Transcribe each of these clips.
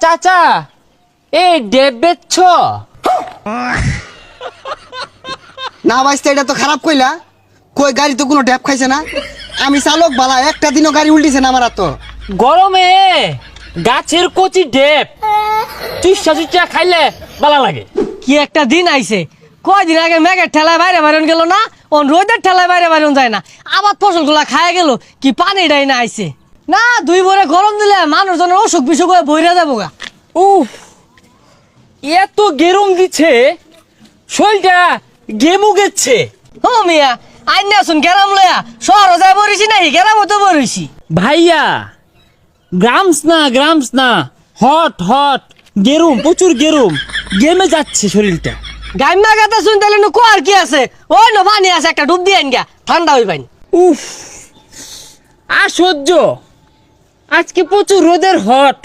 চাচা এই ডেব বেচছ? না ভাইস্তা, এটা তো খারাপ কইলা। কই গাড়ি তো কোনো ড্যাপ খাইছে না। আমি চালক বালা, একটা দিনও গাড়ি উল্টিছে না আমার। তো গরমে গাছের কচি ডেব চুষা চুষা খাইলে ভালো লাগে। কি একটা দিন আইছে, কয়দিন আগে মেঘের ঠেলায় বাইরে বাইরন গেল না, ও রোদের ঠেলায় বাইরে বাইরন যায় না, আবার ফসলগুলা খায় গেল। কি পানিটাই না আইছে না, দুই ভরে গরম দিলে মানুষজনের অসুখ বিসুখ হয়ে বইরা যাবো গা। উফ, এত গেরম দিচ্ছে, শরীরটা গেমু গেছে। ও মিয়া, আইন আসুন গেরাম লয়া শহর যায় বরিছি নাই, গেরাম তো বরিছি। ভাইয়া গ্রামস না, হট হট গেরুম, প্রচুর গেরুম, গেমে যাচ্ছে শরীরটা। গাইমা গাতা শুন তাহলে নু কোয়ার কি আছে, ওই নো পানি আছে, একটা ডুব দিয়ে আইন গা, ঠান্ডা হই পাইন। উফ, আর সহ্য, আজকে প্রচুর রোদের হট,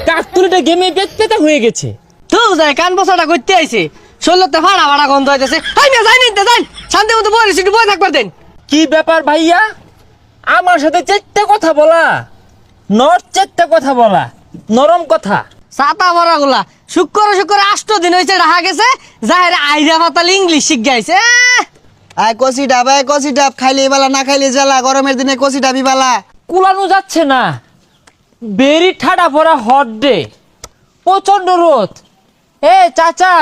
কাকতুলিটা গেমে পেতা হয়ে গেছে। তো যায় কান বসাটা করতে আইছে, শরীরতে ফাড়া ফাড়া গন্ধ হইতেছে। আই না যাই নিতে যাই, শান্তি মতো বরিছি, একটু বই থাকবার দেন। কি ব্যাপার ভাইয়া, আমার সাথে চারটা কথা বলা, চারটা কথা বলা, নরম কথা। ছাতা ভরা গুলা শুক্র 8 দিন হয়েছে রাখা গেছে, যাহের আইরা পাতাল ইংলিশ শিখ গাইছে। আয় কষি ডাব খাইলে বালা, না খাইলে জ্বালা। গরমের দিনে কষি ডাবি বালা। কুলানো যাচ্ছে না, বেরি ঠাডা পড়া হট ডে, প্রচন্ড রোদ। এ চাচা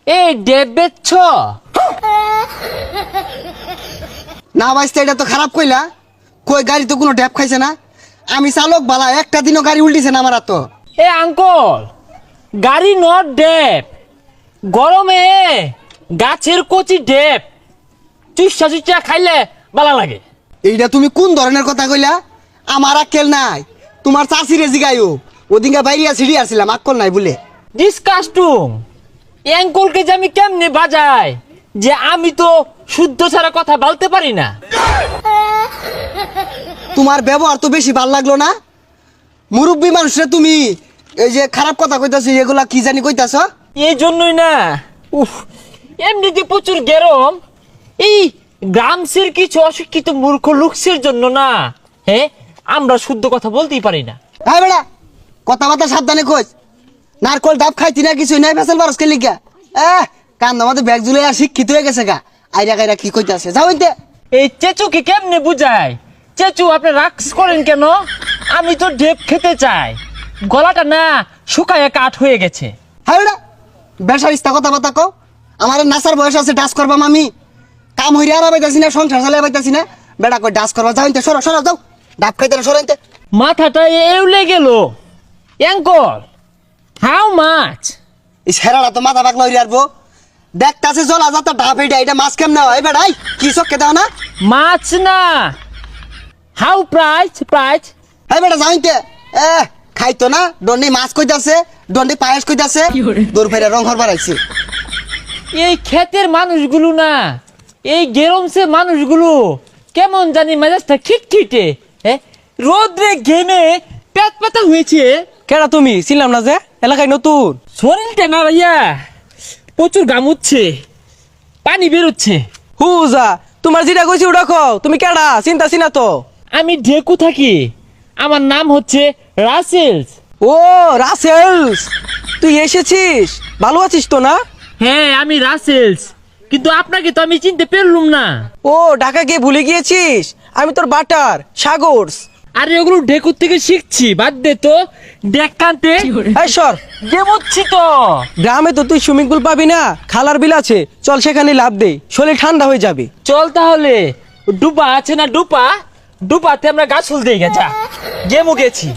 এই ডেব বেচছ? না ভাইস্তা, এটা তো খারাপ কইলা। কই গাড়ি তো কোনো ড্যাপ খাইছে না। আমি চালক বালা, একটা দিনও গাড়ি উল্টিছে না আমার। তো এ আঙ্কল, গাড়ি নট ডেব, গরমে গাছের কচি ডেব চুষা চুষা খাইলে ভালো লাগে। এইটা তুমি কোন ধরনের কথা কইলা? আমার আক্কেল নাই। তোমার চাষিরে জিগাইও, ওদিনকে বাইরিয়া ছিড়ি আসছিলাম, আক্কল নাই বলে। ডিসকাস্টুম, অ্যাঙ্কলকে যে আমি কেমনে বাজাই, যে আমি তো শুদ্ধ ছাড়া কথা বলতে পারি না। তোমার ব্যবহার তো বেশি ভাল লাগলো না। মুরব্বী মানুষরা তুমি এই যে খারাপ কথা কইতাছো, এগুলা কি জানি কইতাছ? এই জন্যই না, উফ, এমনিতে প্রচুর গরম, এই গ্রামসের কিছু অশিক্ষিত মূর্খ লোকসের জন্য না, হ্যাঁ, আমরা শুদ্ধ কথা বলতেই পারি না। হ্যাঁ বেড়া, কথাবার্তা সাবধানে কইস। নারকল ডাব খাইতি না, কিছু নাই, ফেসাল বারস কে লিখা। কান আমাদের ব্যাগ জুলে আর শিক্ষিত হয়ে গেছে গা। আইরা গাইরা কি কইতাছে, যাও ইনতে। এই চেচুকে কেমনে বুঝায়? চেচু, আপনি রাক্স করেন কেন? আমি তো ডেপ খেতে চাই, গলাটা না শুকায় কাঠ হয়ে গেছে। হ্যাঁ বেড়া, বেসার ইস্তা কথাবার্তা কও। আমার নাসার বয়স আছে, ডাস করবাম আমি। কাম হইরে আর পাইতাছি না, সংসার চালাই পাইতাছি না। বেড়া কই ডাস করবা, যাও ইনতে, সরো সরো, যাও। ডাব খাইতে না, সরো ইনতে। মাথাটা এউলে গেল। Uncle, how much? এই ছেড়াটা তো মাথা পাকলা হইরে আরবো। দেখতাছে জলা যাতা ডাব, এটা মাছ কেমনে হয় বেড়াই? কি চক্কে দাও না? মাছ না, হাউ প্রাইস? হ্যাঁ বেটা, যাও ইনতে। খাইতো না, দন্ডি মাছ কইতাছে, দন্ডি পায়েস কইতাছে, দূর ফেরে রং হরবার আইছে। এই ক্ষেতের মানুষগুলো না, এই গেরমসে মানুষগুলো কেমন জানি মেজাজটা খিটখিটে, হ্যাঁ, রোদ্রে ঘেমে পেট পাতা হয়েছে। কেডা তুমি? ছিলাম না যে, এলাকায় নতুন। শরীরটা না ভাইয়া প্রচুর গামুচ্ছে, পানি বেরোচ্ছে। হুজা, তোমার যেটা কইছি ওটা কও। তুমি কেডা? চিন্তা চিনা তো। আমি ঢেকু থাকি, আমার নাম হচ্ছে রাসেলস। ও রাসেলস, তুই এসেছিস? ভালো আছিস তো না? হ্যাঁ, আমি রাসেলস, কিন্তু আপনাকে তো আমি চিনতে পারলুম না। ও ঢাকা গিয়ে ভুলে গিয়েছিস? আমি তোর বাটার সাগরস। আরে ওগুলো ঢেকুর থেকে শিখছি, বাদ দে তো। দেখ কান্তে এই সর, গেমুচ্ছি তো। গ্রামে তো তুই সুইমিং পুল পাবি না, খালার বিল আছে, চল সেখানে লাভ দে, শরীর ঠান্ডা হয়ে যাবে। চল তাহলে, ডুবা আছে না, ডুপাতে আমরা গাছ ফুল দিয়ে গেছা, গেমু গেছি।